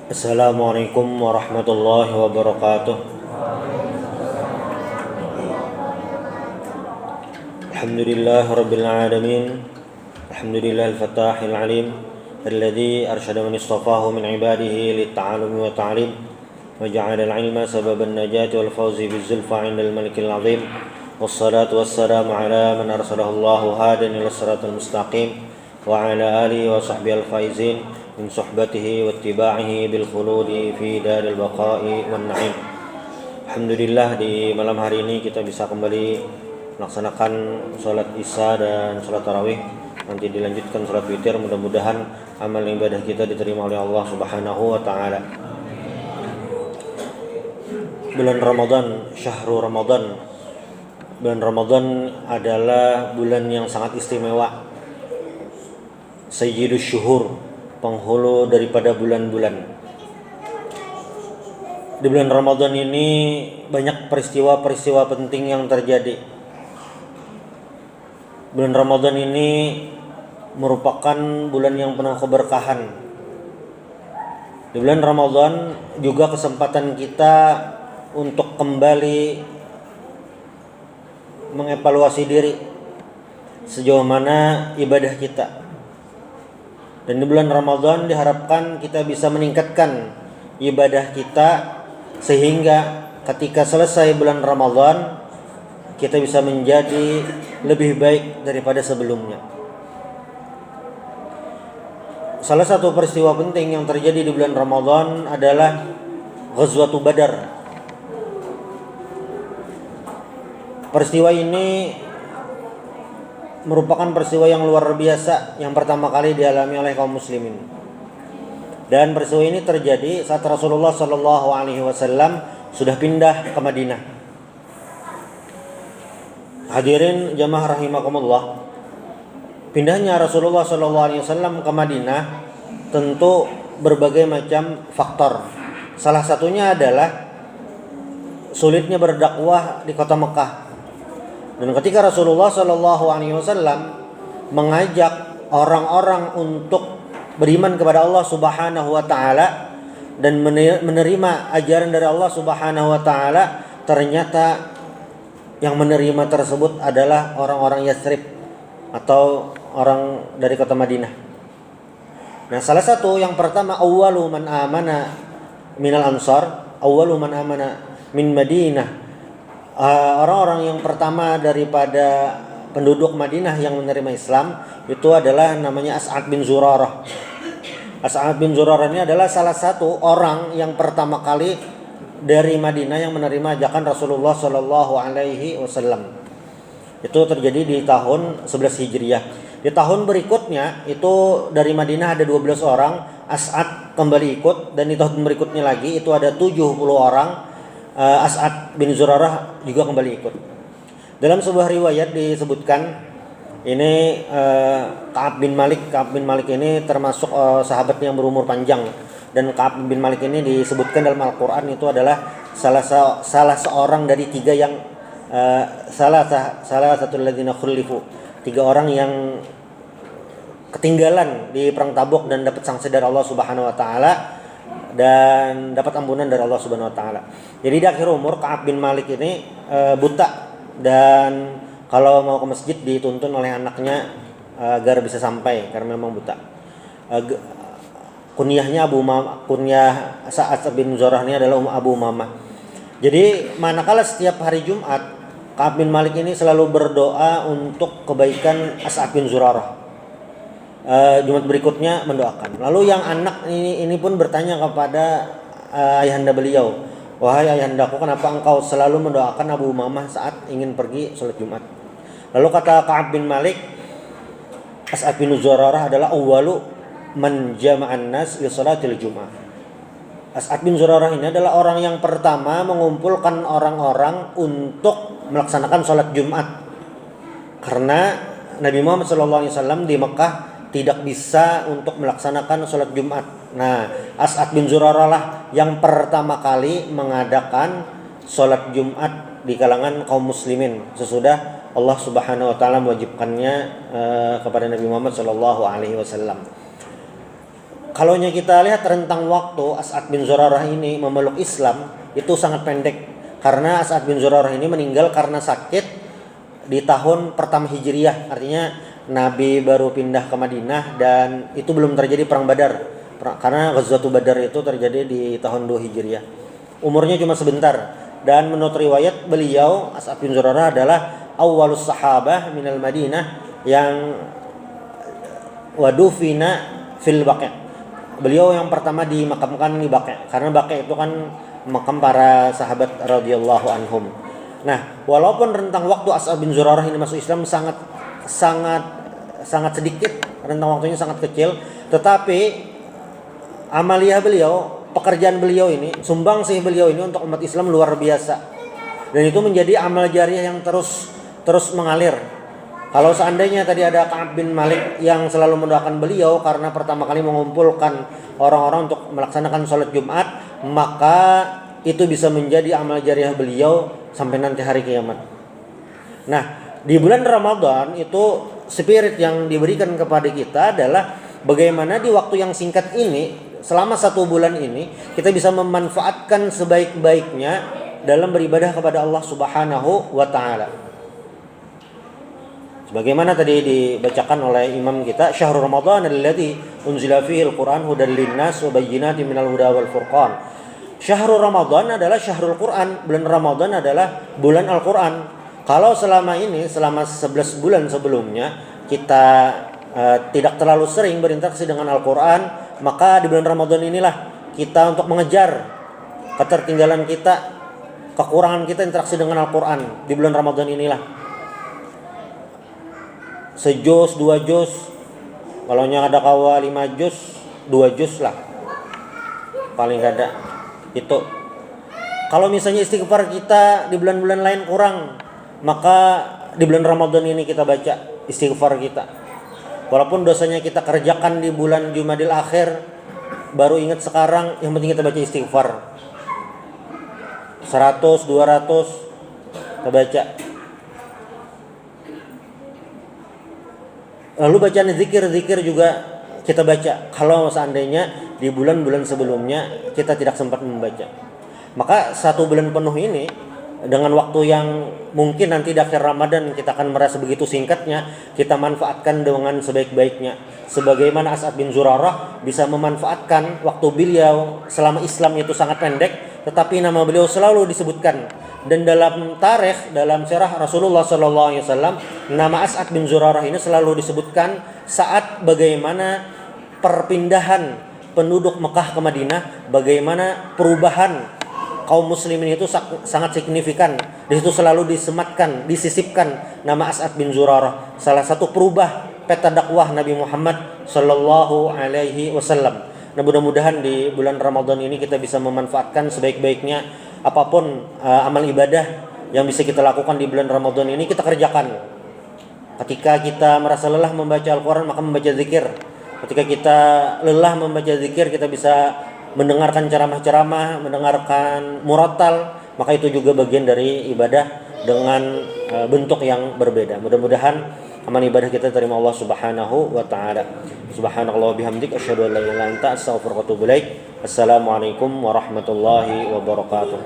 Assalamualaikum warahmatullahi wabarakatuh. Alhamdulillah rabbil alamin. Alhamdulillah al-fatahil alim alladhi arsyada man istafahu min ibadihi lit-ta'allumi wa ta'lim wa ja'ala al-'ilma sababan najati wal fawzi biz-zulfa 'inda al-malikil 'azim. Wassalatu wassalamu ala man arsalahu Allahu hadiyan ila siratal mustaqim wa ala alihi wa sahbihi al-faizin min suhbatihi wa ittiba'ihi bil khuludi fi daril baqa'i wan na'im. Alhamdulillah, di malam hari ini kita bisa kembali melaksanakan sholat isya dan sholat tarawih. Nanti dilanjutkan sholat witir. Mudah-mudahan amal ibadah kita diterima oleh Allah Subhanahu wa ta'ala. Bulan Ramadan, syahrul Ramadan. Bulan Ramadan adalah bulan yang sangat istimewa, sayyidus syuhur, penghulu daripada bulan-bulan. Di bulan Ramadan ini banyak peristiwa-peristiwa penting yang terjadi. Bulan Ramadan ini merupakan bulan yang penuh keberkahan. Di bulan Ramadan juga kesempatan kita untuk kembali mengevaluasi diri sejauh mana ibadah kita. Dan di bulan Ramadan diharapkan kita bisa meningkatkan ibadah kita sehingga ketika selesai bulan Ramadan kita bisa menjadi lebih baik daripada sebelumnya. Salah satu peristiwa penting yang terjadi di bulan Ramadan adalah Ghazwatul Badar. Peristiwa ini merupakan peristiwa yang luar biasa yang pertama kali dialami oleh kaum muslimin. Dan peristiwa ini terjadi saat Rasulullah SAW sudah pindah ke Madinah. Hadirin jamaah rahimakumullah, pindahnya Rasulullah SAW ke Madinah tentu berbagai macam faktor. Salah satunya adalah sulitnya berdakwah di kota Mekah. Dan ketika Rasulullah SAW mengajak orang-orang untuk beriman kepada Allah Subhanahu wa taala dan menerima ajaran dari Allah Subhanahu wa taala, ternyata yang menerima tersebut adalah orang-orang Yathrib atau orang dari kota Madinah. Nah, salah satu yang pertama, awwalu man amana minal ansar, awwalu man amana min Madinah. Orang-orang yang pertama daripada penduduk Madinah yang menerima Islam itu adalah namanya As'ad bin Zurarah. As'ad bin Zurarah ini adalah salah satu orang yang pertama kali dari Madinah yang menerima ajakan Rasulullah SAW. Itu terjadi di tahun 11 Hijriah. Di tahun berikutnya itu dari Madinah ada 12 orang, As'ad kembali ikut, dan di tahun berikutnya lagi itu ada 70 orang. As'ad bin Zurarah juga kembali ikut. Dalam sebuah riwayat disebutkan ini Ka'ab bin Malik ini termasuk sahabat yang berumur panjang, dan Ka'ab bin Malik ini disebutkan dalam Al-Qur'an itu adalah salah seorang dari tiga yang salah satu ladzina khulifu, tiga orang yang ketinggalan di perang Tabuk dan dapat sanksi dari Allah Subhanahu wa taala dan dapat ampunan dari Allah Subhanahu wa taala. Jadi di akhir umur Ka'ab bin Malik ini buta, dan kalau mau ke masjid dituntun oleh anaknya agar bisa sampai karena memang buta. Kunyahnya kunyah Sa'ad bin Zurarah ini adalah Abu Umamah. Jadi manakala setiap hari Jumat Ka'ab bin Malik ini selalu berdoa untuk kebaikan As'ad bin Zurarah. Jumat berikutnya mendoakan. Lalu yang anak ini pun bertanya kepada ayahanda beliau, "Wahai ayahandaku, kenapa engkau selalu mendoakan Abu Umamah saat ingin pergi sholat Jumat?" Lalu kata Ka'ab bin Malik, As'ad bin Zurarah adalah awwalu man jama'an nas li sholatil Jumat. As'ad bin Zurarah ini adalah orang yang pertama mengumpulkan orang-orang untuk melaksanakan sholat Jumat. Karena Nabi Muhammad SAW di Mekah tidak bisa untuk melaksanakan sholat Jumat. Nah, As'ad bin Zurarah lah yang pertama kali mengadakan sholat Jumat di kalangan kaum muslimin sesudah Allah Subhanahu wa taala mewajibkannya kepada Nabi Muhammad sallallahu alaihi wasallam. Kalau kita lihat rentang waktu As'ad bin Zurarah ini memeluk Islam itu sangat pendek, karena As'ad bin Zurarah ini meninggal karena sakit di tahun pertama Hijriyah. Artinya Nabi baru pindah ke Madinah dan itu belum terjadi perang Badar. Karena Ghazwatul Badar itu terjadi di tahun 2 Hijriyah. Umurnya cuma sebentar. Dan menurut riwayat beliau As'ad bin Zurarah adalah awwalus sahabah minal Madinah yang wadufina fil Baqi'. Beliau yang pertama dimakamkan di Baqi', karena Baqi' itu kan makam para sahabat radhiyallahu anhum. Nah, walaupun rentang waktu As'ad bin Zurarah ini masuk Islam sangat sedikit, rentang waktunya sangat kecil, tetapi amaliyah beliau, pekerjaan beliau ini, sumbangsih beliau ini untuk umat Islam luar biasa. Dan itu menjadi amal jariah yang terus mengalir. Kalau seandainya tadi ada Ka'ab bin Malik yang selalu mendoakan beliau karena pertama kali mengumpulkan orang-orang untuk melaksanakan sholat Jumat, maka itu bisa menjadi amal jariah beliau sampai nanti hari kiamat. Nah, di bulan Ramadan itu spirit yang diberikan kepada kita adalah bagaimana di waktu yang singkat ini, selama 1 bulan ini, kita bisa memanfaatkan sebaik-baiknya dalam beribadah kepada Allah Subhanahu wa Ta'ala. Sebagaimana tadi dibacakan oleh imam kita, syahrul Ramadan alladzi unzila fihi al-Qur'an hudan lin-nas wa bayyinatin minal huda wal furqan. Syahrul Ramadan adalah syahrul Qur'an, bulan Ramadan adalah bulan Al-Qur'an. Kalau selama 11 bulan sebelumnya kita tidak terlalu sering berinteraksi dengan Al-Qur'an, maka di bulan Ramadan inilah kita untuk mengejar ketertinggalan kita, kekurangan kita interaksi dengan Al-Qur'an. Di bulan Ramadan inilah sejuz, 2 juz, kalau yang ada kawa 5 juz, 2 juz lah paling ada itu. Kalau misalnya istighfar kita di bulan-bulan lain kurang, maka di bulan Ramadan ini kita baca istighfar kita. Walaupun dosanya kita kerjakan di bulan Jumadil Akhir, baru ingat sekarang, yang penting kita baca istighfar 100, 200 kita baca. Lalu bacaan zikir juga kita baca. Kalau seandainya di bulan-bulan sebelumnya kita tidak sempat membaca, maka 1 bulan penuh ini dengan waktu yang mungkin nanti di akhir Ramadan kita akan merasa begitu singkatnya, kita manfaatkan dengan sebaik-baiknya. Sebagaimana As'ad bin Zurarah bisa memanfaatkan waktu beliau selama Islam itu sangat pendek, tetapi nama beliau selalu disebutkan. Dan dalam tarikh, dalam sirah Rasulullah SAW, nama As'ad bin Zurarah ini selalu disebutkan saat bagaimana perpindahan penduduk Mekah ke Madinah, bagaimana perubahan kaum muslimin itu sangat signifikan. Di situ selalu disisipkan nama As'ad bin Zurarah, salah satu perubah peta dakwah Nabi Muhammad sallallahu alaihi wasallam. Nah, mudah-mudahan di bulan Ramadan ini kita bisa memanfaatkan sebaik-baiknya apapun amal ibadah yang bisa kita lakukan di bulan Ramadan ini kita kerjakan. Ketika kita merasa lelah membaca Al-Quran, maka membaca zikir. Ketika kita lelah membaca zikir, kita bisa mendengarkan ceramah-ceramah, mendengarkan murattal, maka itu juga bagian dari ibadah dengan bentuk yang berbeda. Mudah-mudahan amal ibadah kita terima Allah Subhanahu wa Ta'ala. Subhanallah bihamdik, asyhadu an la ilaha illa anta, astaghfiruka wa atubu ilaik. Assalamualaikum warahmatullahi wabarakatuh.